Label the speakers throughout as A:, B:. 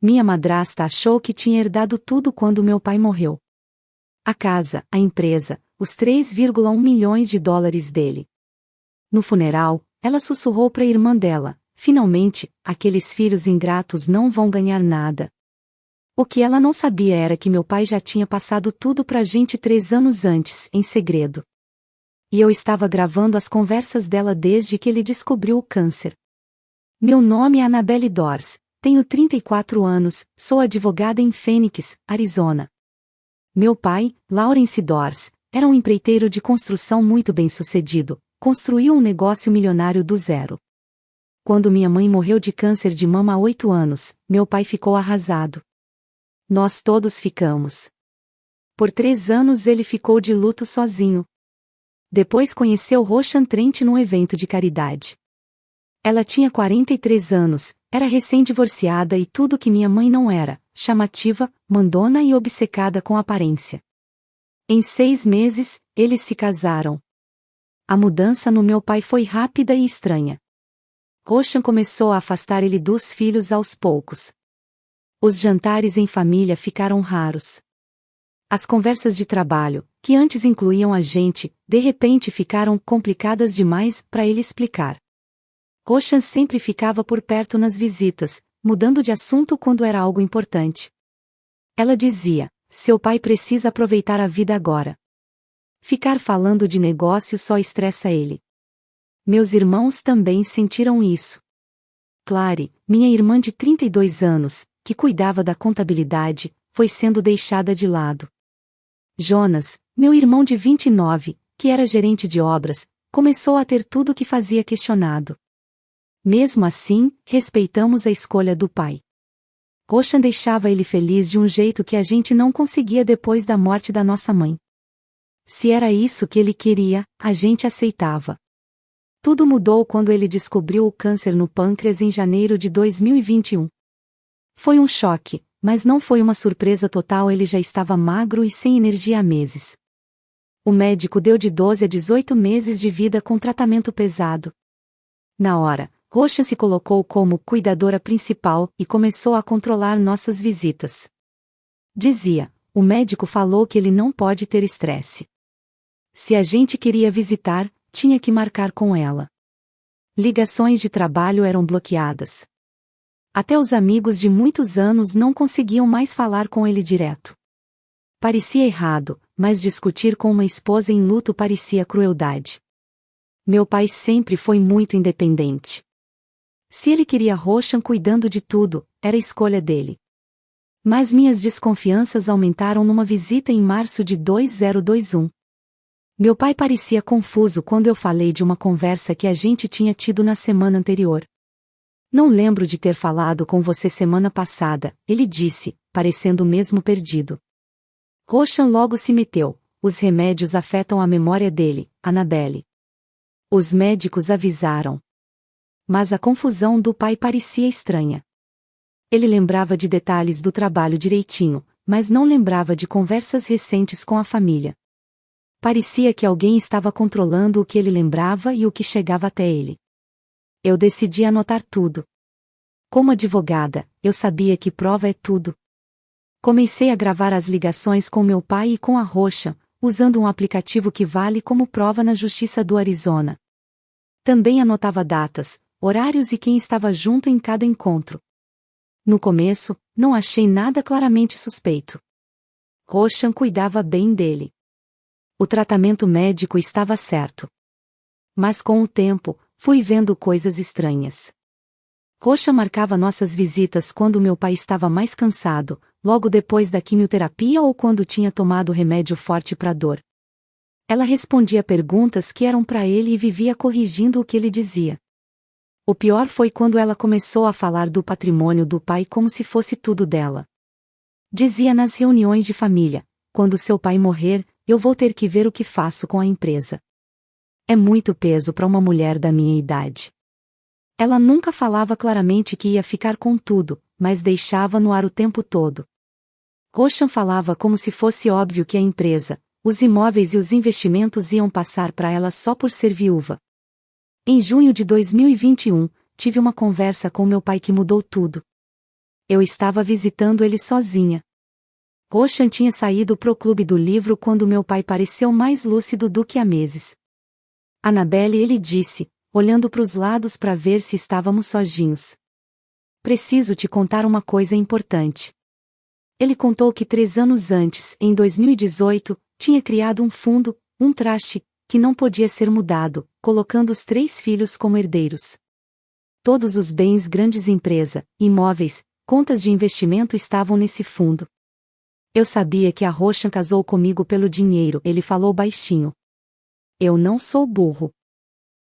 A: Minha madrasta achou que tinha herdado tudo quando meu pai morreu. A casa, a empresa, os 3,1 milhões de dólares dele. No funeral, ela sussurrou para a irmã dela: finalmente, aqueles filhos ingratos não vão ganhar nada. O que ela não sabia era que meu pai já tinha passado tudo pra gente 3 anos antes, em segredo. E eu estava gravando as conversas dela desde que ele descobriu o câncer. Meu nome é Annabelle Dors, tenho 34 anos, sou advogada em Phoenix, Arizona. Meu pai, Lawrence Dors, era um empreiteiro de construção muito bem-sucedido, construiu um negócio milionário do zero. Quando minha mãe morreu de câncer de mama há 8 anos, meu pai ficou arrasado. Nós todos ficamos. Por 3 anos ele ficou de luto sozinho. Depois conheceu Roshan Trent num evento de caridade. Ela tinha 43 anos, era recém-divorciada e tudo que minha mãe não era, chamativa, mandona e obcecada com aparência. Em 6 meses, eles se casaram. A mudança no meu pai foi rápida e estranha. Roshan começou a afastar ele dos filhos aos poucos. Os jantares em família ficaram raros. As conversas de trabalho, que antes incluíam a gente, de repente ficaram complicadas demais para ele explicar. Roshan sempre ficava por perto nas visitas, mudando de assunto quando era algo importante. Ela dizia: seu pai precisa aproveitar a vida agora. Ficar falando de negócio só estressa ele. Meus irmãos também sentiram isso. Clary, minha irmã de 32 anos, que cuidava da contabilidade, foi sendo deixada de lado. Jonas, meu irmão de 29, que era gerente de obras, começou a ter tudo o que fazia questionado. Mesmo assim, respeitamos a escolha do pai. Roshan deixava ele feliz de um jeito que a gente não conseguia depois da morte da nossa mãe. Se era isso que ele queria, a gente aceitava. Tudo mudou quando ele descobriu o câncer no pâncreas em janeiro de 2021. Foi um choque, mas não foi uma surpresa total, ele já estava magro e sem energia há meses. O médico deu de 12 a 18 meses de vida com tratamento pesado. Na hora, Roshan se colocou como cuidadora principal e começou a controlar nossas visitas. Dizia: o médico falou que ele não pode ter estresse. Se a gente queria visitar, tinha que marcar com ela. Ligações de trabalho eram bloqueadas. Até os amigos de muitos anos não conseguiam mais falar com ele direto. Parecia errado, mas discutir com uma esposa em luto parecia crueldade. Meu pai sempre foi muito independente. Se ele queria Roshan cuidando de tudo, era escolha dele. Mas minhas desconfianças aumentaram numa visita em março de 2021. Meu pai parecia confuso quando eu falei de uma conversa que a gente tinha tido na semana anterior. Não lembro de ter falado com você semana passada, ele disse, parecendo mesmo perdido. Roshan logo se meteu: os remédios afetam a memória dele, Annabelle. Os médicos avisaram. Mas a confusão do pai parecia estranha. Ele lembrava de detalhes do trabalho direitinho, mas não lembrava de conversas recentes com a família. Parecia que alguém estava controlando o que ele lembrava e o que chegava até ele. Eu decidi anotar tudo. Como advogada, eu sabia que prova é tudo. Comecei a gravar as ligações com meu pai e com a Roshan, usando um aplicativo que vale como prova na Justiça do Arizona. Também anotava datas, horários e quem estava junto em cada encontro. No começo, não achei nada claramente suspeito. Roshan cuidava bem dele. O tratamento médico estava certo. Mas com o tempo, fui vendo coisas estranhas. Roshan marcava nossas visitas quando meu pai estava mais cansado, logo depois da quimioterapia ou quando tinha tomado remédio forte para dor. Ela respondia perguntas que eram para ele e vivia corrigindo o que ele dizia. O pior foi quando ela começou a falar do patrimônio do pai como se fosse tudo dela. Dizia nas reuniões de família: quando seu pai morrer, eu vou ter que ver o que faço com a empresa. É muito peso para uma mulher da minha idade. Ela nunca falava claramente que ia ficar com tudo, mas deixava no ar o tempo todo. Roshan falava como se fosse óbvio que a empresa, os imóveis e os investimentos iam passar para ela só por ser viúva. Em junho de 2021, tive uma conversa com meu pai que mudou tudo. Eu estava visitando ele sozinha. Roshan tinha saído pro clube do livro quando meu pai pareceu mais lúcido do que há meses. Annabelle, ele disse, olhando para os lados para ver se estávamos sozinhos. Preciso te contar uma coisa importante. Ele contou que 3 anos antes, em 2018, tinha criado um fundo, um trust, que não podia ser mudado, colocando os 3 filhos como herdeiros. Todos os bens, grandes empresa, imóveis, contas de investimento estavam nesse fundo. Eu sabia que a Roshan casou comigo pelo dinheiro, ele falou baixinho. Eu não sou burro.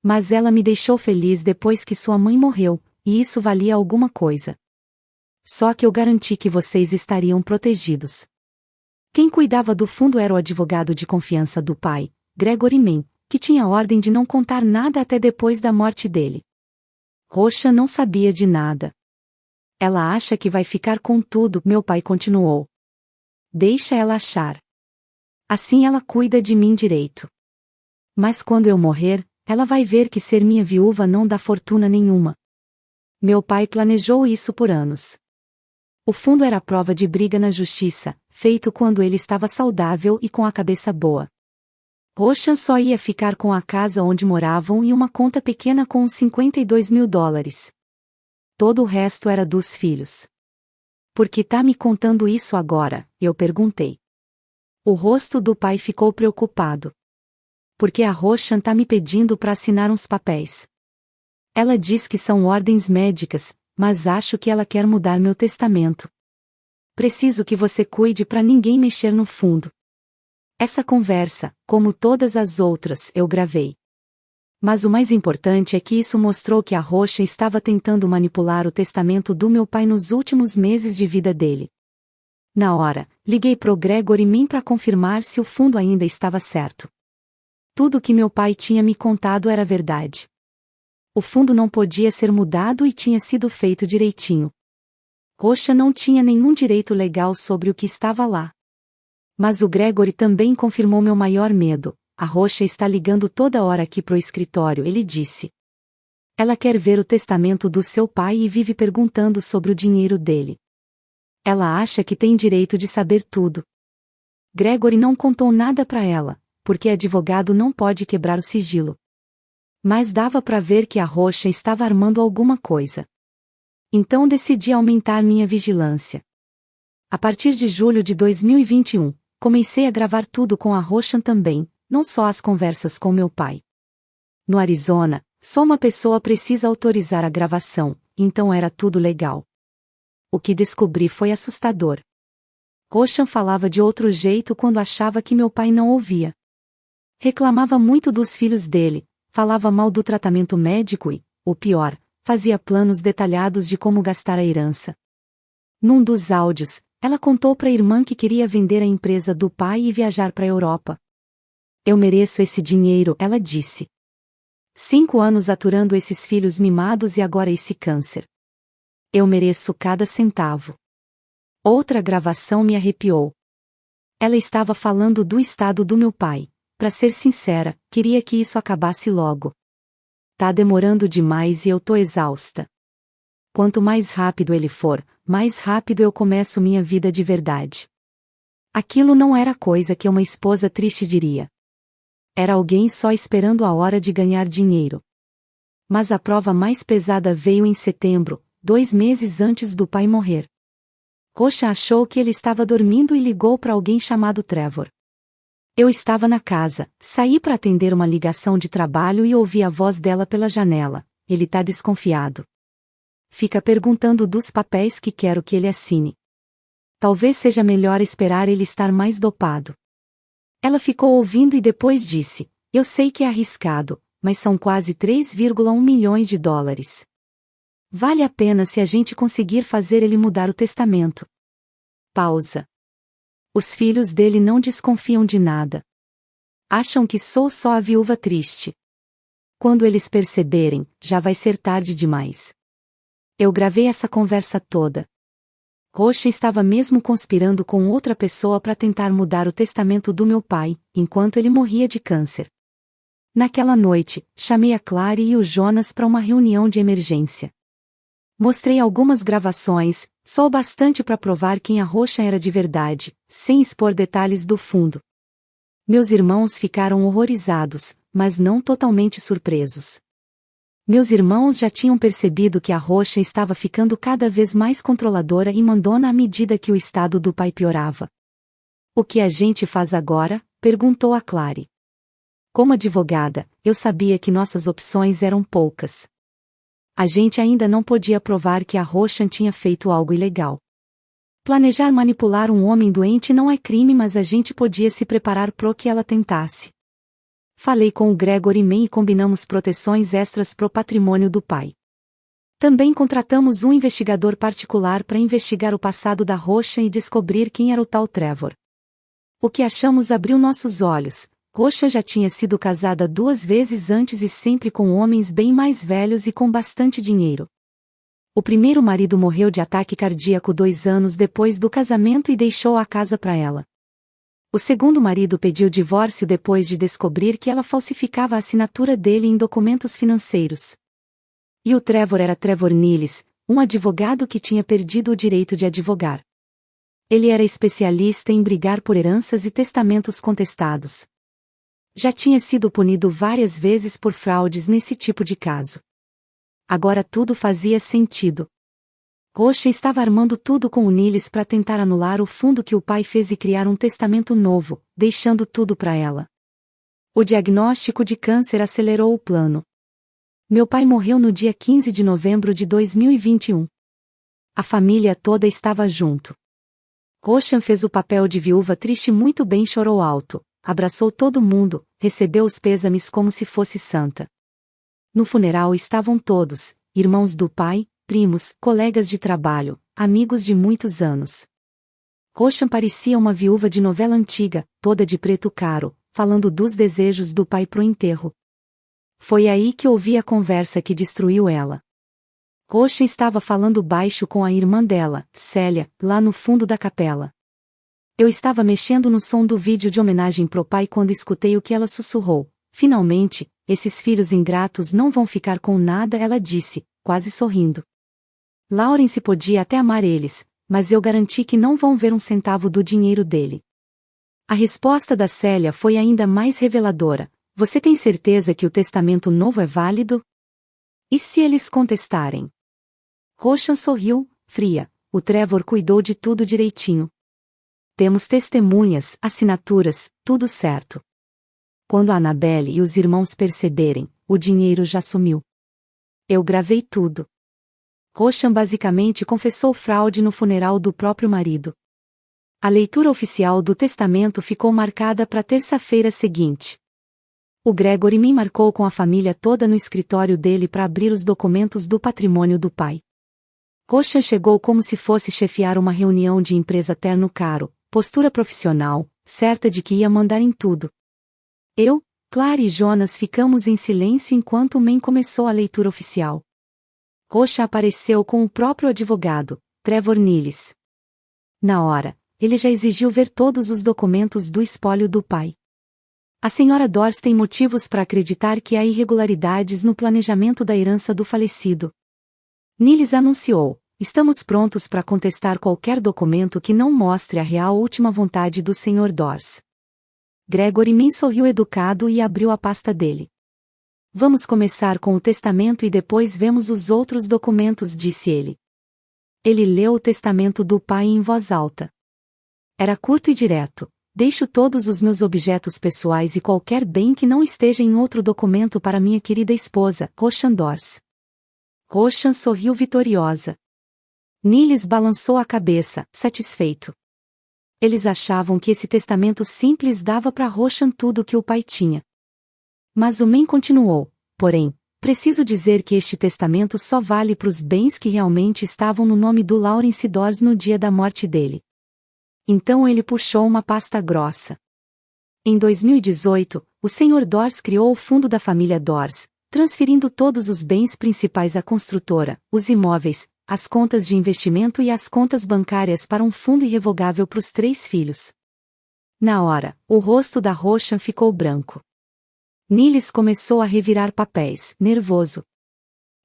A: Mas ela me deixou feliz depois que sua mãe morreu, e isso valia alguma coisa. Só que eu garanti que vocês estariam protegidos. Quem cuidava do fundo era o advogado de confiança do pai, Gregory Mann, que tinha ordem de não contar nada até depois da morte dele. Roshan não sabia de nada. Ela acha que vai ficar com tudo, meu pai continuou. Deixa ela achar. Assim ela cuida de mim direito. Mas quando eu morrer, ela vai ver que ser minha viúva não dá fortuna nenhuma. Meu pai planejou isso por anos. O fundo era prova de briga na justiça, feito quando ele estava saudável e com a cabeça boa. Roshan só ia ficar com a casa onde moravam e uma conta pequena com uns $52 mil. Todo o resto era dos filhos. Por que tá me contando isso agora? Eu perguntei. O rosto do pai ficou preocupado. Porque a Roshan tá me pedindo para assinar uns papéis. Ela diz que são ordens médicas, mas acho que ela quer mudar meu testamento. Preciso que você cuide para ninguém mexer no fundo. Essa conversa, como todas as outras, eu gravei. Mas o mais importante é que isso mostrou que a Roshan estava tentando manipular o testamento do meu pai nos últimos meses de vida dele. Na hora, liguei pro Gregory Mann para confirmar se o fundo ainda estava certo. Tudo que meu pai tinha me contado era verdade. O fundo não podia ser mudado e tinha sido feito direitinho. Roshan não tinha nenhum direito legal sobre o que estava lá. Mas o Gregory também confirmou meu maior medo. A Roshan está ligando toda hora aqui pro escritório, ele disse. Ela quer ver o testamento do seu pai e vive perguntando sobre o dinheiro dele. Ela acha que tem direito de saber tudo. Gregory não contou nada para ela, porque advogado não pode quebrar o sigilo. Mas dava para ver que a Roshan estava armando alguma coisa. Então decidi aumentar minha vigilância. A partir de julho de 2021, comecei a gravar tudo com a Roshan também, não só as conversas com meu pai. No Arizona, só uma pessoa precisa autorizar a gravação, então era tudo legal. O que descobri foi assustador. Roshan falava de outro jeito quando achava que meu pai não ouvia. Reclamava muito dos filhos dele, falava mal do tratamento médico e, o pior, fazia planos detalhados de como gastar a herança. Num dos áudios, ela contou para a irmã que queria vender a empresa do pai e viajar para a Europa. Eu mereço esse dinheiro, ela disse. 5 anos aturando esses filhos mimados e agora esse câncer. Eu mereço cada centavo. Outra gravação me arrepiou. Ela estava falando do estado do meu pai. Para ser sincera, queria que isso acabasse logo. Tá demorando demais e eu tô exausta. Quanto mais rápido ele for, mais rápido eu começo minha vida de verdade. Aquilo não era coisa que uma esposa triste diria. Era alguém só esperando a hora de ganhar dinheiro. Mas a prova mais pesada veio em setembro, 2 meses antes do pai morrer. Roshan achou que ele estava dormindo e ligou para alguém chamado Trevor. Eu estava na casa, saí para atender uma ligação de trabalho e ouvi a voz dela pela janela. Ele tá desconfiado. Fica perguntando dos papéis que quero que ele assine. Talvez seja melhor esperar ele estar mais dopado. Ela ficou ouvindo e depois disse, eu sei que é arriscado, mas são quase $3,1 milhões. Vale a pena se a gente conseguir fazer ele mudar o testamento. Pausa. Os filhos dele não desconfiam de nada. Acham que sou só a viúva triste. Quando eles perceberem, já vai ser tarde demais. Eu gravei essa conversa toda. Roshan estava mesmo conspirando com outra pessoa para tentar mudar o testamento do meu pai, enquanto ele morria de câncer. Naquela noite, chamei a Clary e o Jonas para uma reunião de emergência. Mostrei algumas gravações, Só o bastante para provar quem a Rocha era de verdade, sem expor detalhes do fundo. Meus irmãos ficaram horrorizados, mas não totalmente surpresos. Meus irmãos já tinham percebido que a Rocha estava ficando cada vez mais controladora e mandona à medida que o estado do pai piorava. O que a gente faz agora? Perguntou a Clary. Como advogada, eu sabia que nossas opções eram poucas. A gente ainda não podia provar que a Rocha tinha feito algo ilegal. Planejar manipular um homem doente não é crime, mas a gente podia se preparar pro que ela tentasse. Falei com o Gregory Mann e combinamos proteções extras pro patrimônio do pai. Também contratamos um investigador particular para investigar o passado da Rocha e descobrir quem era o tal Trevor. O que achamos abriu nossos olhos. Rocha já tinha sido casada 2 vezes antes e sempre com homens bem mais velhos e com bastante dinheiro. O primeiro marido morreu de ataque cardíaco 2 anos depois do casamento e deixou a casa para ela. O segundo marido pediu divórcio depois de descobrir que ela falsificava a assinatura dele em documentos financeiros. E o Trevor era Trevor Niles, um advogado que tinha perdido o direito de advogar. Ele era especialista em brigar por heranças e testamentos contestados. Já tinha sido punido várias vezes por fraudes nesse tipo de caso. Agora tudo fazia sentido. Rocha estava armando tudo com o Niles para tentar anular o fundo que o pai fez e criar um testamento novo, deixando tudo para ela. O diagnóstico de câncer acelerou o plano. Meu pai morreu no dia 15 de novembro de 2021. A família toda estava junto. Rocha fez o papel de viúva triste muito bem, chorou alto. Abraçou todo mundo, recebeu os pêsames como se fosse santa. No funeral estavam todos, irmãos do pai, primos, colegas de trabalho, amigos de muitos anos. Rocha parecia uma viúva de novela antiga, toda de preto caro, falando dos desejos do pai pro enterro. Foi aí que ouvi a conversa que destruiu ela. Rocha estava falando baixo com a irmã dela, Célia, lá no fundo da capela. Eu estava mexendo no som do vídeo de homenagem pro pai quando escutei o que ela sussurrou. Finalmente, esses filhos ingratos não vão ficar com nada, ela disse, quase sorrindo. Lawrence podia até amar eles, mas eu garanti que não vão ver um centavo do dinheiro dele. A resposta da Célia foi ainda mais reveladora. Você tem certeza que o testamento novo é válido? E se eles contestarem? Rocha sorriu, fria. O Trevor cuidou de tudo direitinho. Temos testemunhas, assinaturas, tudo certo. Quando a Annabelle e os irmãos perceberem, o dinheiro já sumiu. Eu gravei tudo. Rocha basicamente confessou fraude no funeral do próprio marido. A leitura oficial do testamento ficou marcada para terça-feira seguinte. O Gregory me marcou com a família toda no escritório dele para abrir os documentos do patrimônio do pai. Rocha chegou como se fosse chefiar uma reunião de empresa terno caro, postura profissional, certa de que ia mandar em tudo. Eu, Clary e Jonas ficamos em silêncio enquanto o Men começou a leitura oficial. Rocha apareceu com o próprio advogado, Trevor Niles. Na hora, ele já exigiu ver todos os documentos do espólio do pai. A senhora Dors tem motivos para acreditar que há irregularidades no planejamento da herança do falecido. Niles anunciou: estamos prontos para contestar qualquer documento que não mostre a real última vontade do Sr. Dors. Gregory Mann sorriu educado e abriu a pasta dele. Vamos começar com o testamento e depois vemos os outros documentos, disse ele. Ele leu o testamento do pai em voz alta. Era curto e direto. Deixo todos os meus objetos pessoais e qualquer bem que não esteja em outro documento para minha querida esposa, Rocha Dors. Rocha sorriu vitoriosa. Niles balançou a cabeça, satisfeito. Eles achavam que esse testamento simples dava para Rocha tudo o que o pai tinha. Mas o Men continuou: porém, preciso dizer que este testamento só vale para os bens que realmente estavam no nome do Lawrence Dors no dia da morte dele. Então ele puxou uma pasta grossa. Em 2018, o Sr. Dors criou o fundo da família Dors, transferindo todos os bens principais à construtora, os imóveis, as contas de investimento e as contas bancárias para um fundo irrevogável para os 3 filhos. Na hora, o rosto da Rocha ficou branco. Niles começou a revirar papéis, nervoso.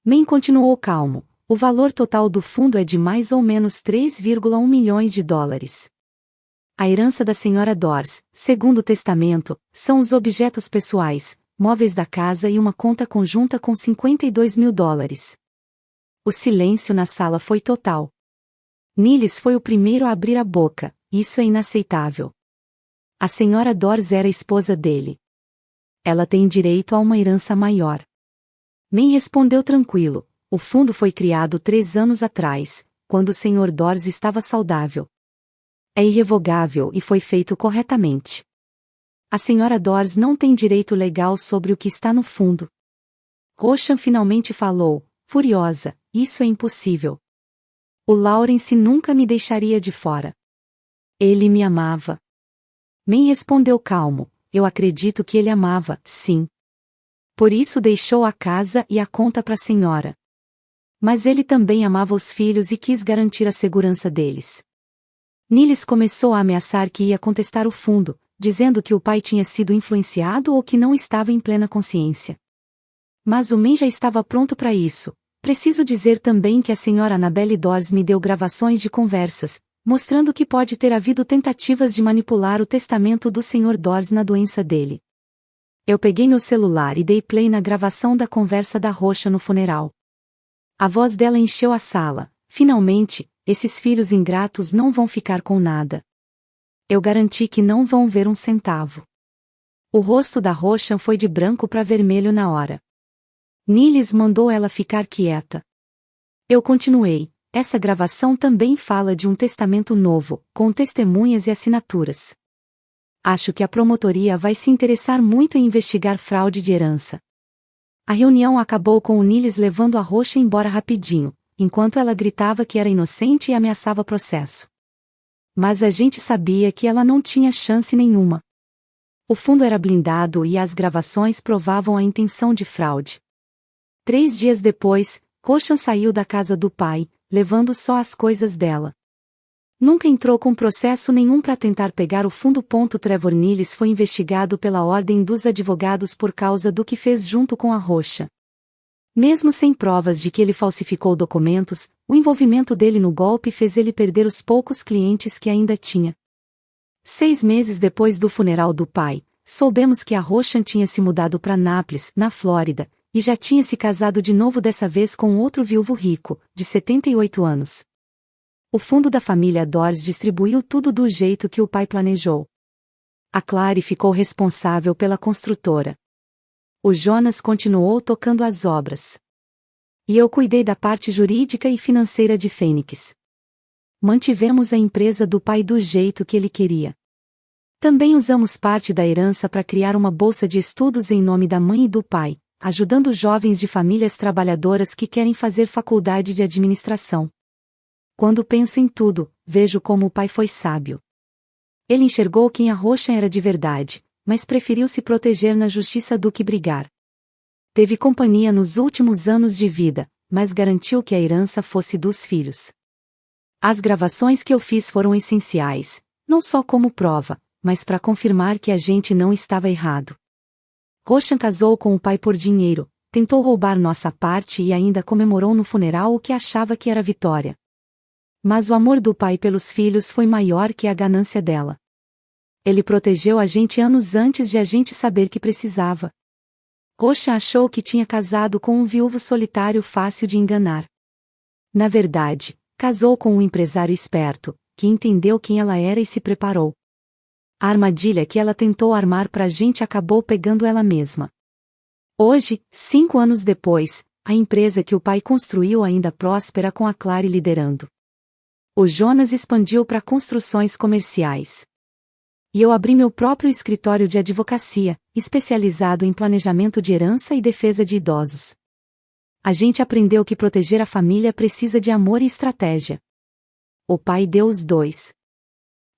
A: Men continuou calmo: O valor total do fundo é de mais ou menos 3,1 milhões de dólares. A herança da Sra. Dors, segundo o testamento, são os objetos pessoais, móveis da casa e uma conta conjunta com 52 mil dólares. O silêncio na sala foi total. Niles foi o primeiro a abrir a boca. Isso é inaceitável. A Sra. Dors era esposa dele. Ela tem direito a uma herança maior. Men respondeu tranquilo. O fundo foi criado 3 anos atrás, quando o Sr. Dors estava saudável. É irrevogável e foi feito corretamente. A Sra. Dors não tem direito legal sobre o que está no fundo. Roshan finalmente falou, furiosa, isso é impossível. O Lawrence nunca me deixaria de fora. Ele me amava. Men respondeu calmo, eu acredito que ele amava, sim. Por isso deixou a casa e a conta para a senhora. Mas ele também amava os filhos e quis garantir a segurança deles. Niles começou a ameaçar que ia contestar o fundo, dizendo que o pai tinha sido influenciado ou que não estava em plena consciência. Mas o Men já estava pronto para isso. Preciso dizer também que a Sra. Annabelle Dors me deu gravações de conversas, mostrando que pode ter havido tentativas de manipular o testamento do Sr. Dors na doença dele. Eu peguei meu celular e dei play na gravação da conversa da Rocha no funeral. A voz dela encheu a sala. Finalmente, esses filhos ingratos não vão ficar com nada. Eu garanti que não vão ver um centavo. O rosto da Rocha foi de branco para vermelho na hora. Niles mandou ela ficar quieta. Eu continuei. Essa gravação também fala de um testamento novo, com testemunhas e assinaturas. Acho que a promotoria vai se interessar muito em investigar fraude de herança. A reunião acabou com o Niles levando a Rocha embora rapidinho, enquanto ela gritava que era inocente e ameaçava processo. Mas a gente sabia que ela não tinha chance nenhuma. O fundo era blindado e as gravações provavam a intenção de fraude. 3 dias depois, Roshan saiu da casa do pai, levando só as coisas dela. Nunca entrou com processo nenhum para tentar pegar o fundo. Trevor Niles foi investigado pela Ordem dos Advogados por causa do que fez junto com a Rocha. Mesmo sem provas de que ele falsificou documentos, o envolvimento dele no golpe fez ele perder os poucos clientes que ainda tinha. 6 meses depois do funeral do pai, soubemos que a Rocha tinha se mudado para Nápoles, na Flórida, e já tinha se casado de novo, dessa vez com outro viúvo rico, de 78 anos. O fundo da família Dors distribuiu tudo do jeito que o pai planejou. A Clary ficou responsável pela construtora. O Jonas continuou tocando as obras. E eu cuidei da parte jurídica e financeira de Fênix. Mantivemos a empresa do pai do jeito que ele queria. Também usamos parte da herança para criar uma bolsa de estudos em nome da mãe e do pai, ajudando jovens de famílias trabalhadoras que querem fazer faculdade de administração. Quando penso em tudo, vejo como o pai foi sábio. Ele enxergou quem a Rocha era de verdade, mas preferiu se proteger na justiça do que brigar. Teve companhia nos últimos anos de vida, mas garantiu que a herança fosse dos filhos. As gravações que eu fiz foram essenciais, não só como prova, mas para confirmar que a gente não estava errado. Roshan casou com o pai por dinheiro, tentou roubar nossa parte e ainda comemorou no funeral o que achava que era vitória. Mas o amor do pai pelos filhos foi maior que a ganância dela. Ele protegeu a gente anos antes de a gente saber que precisava. Roshan achou que tinha casado com um viúvo solitário fácil de enganar. Na verdade, casou com um empresário esperto, que entendeu quem ela era e se preparou. A armadilha que ela tentou armar pra gente acabou pegando ela mesma. Hoje, 5 anos depois, a empresa que o pai construiu ainda próspera com a Clary liderando. O Jonas expandiu para construções comerciais. E eu abri meu próprio escritório de advocacia, especializado em planejamento de herança e defesa de idosos. A gente aprendeu que proteger a família precisa de amor e estratégia. O pai deu os dois.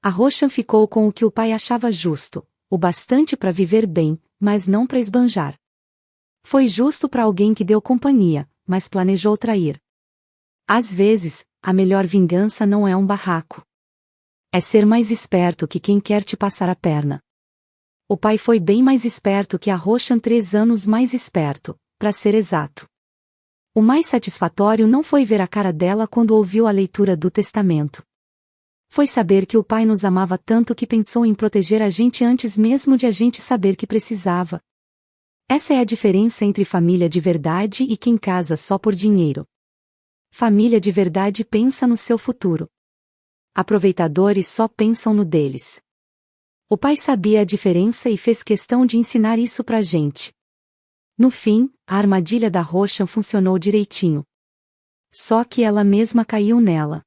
A: A Roshan ficou com o que o pai achava justo, o bastante para viver bem, mas não para esbanjar. Foi justo para alguém que deu companhia, mas planejou trair. Às vezes, a melhor vingança não é um barraco. É ser mais esperto que quem quer te passar a perna. O pai foi bem mais esperto que a Roshan, 3 anos mais esperto, para ser exato. O mais satisfatório não foi ver a cara dela quando ouviu a leitura do testamento. Foi saber que o pai nos amava tanto que pensou em proteger a gente antes mesmo de a gente saber que precisava. Essa é a diferença entre família de verdade e quem casa só por dinheiro. Família de verdade pensa no seu futuro. Aproveitadores só pensam no deles. O pai sabia a diferença e fez questão de ensinar isso pra gente. No fim, a armadilha da Roxanne funcionou direitinho. Só que ela mesma caiu nela.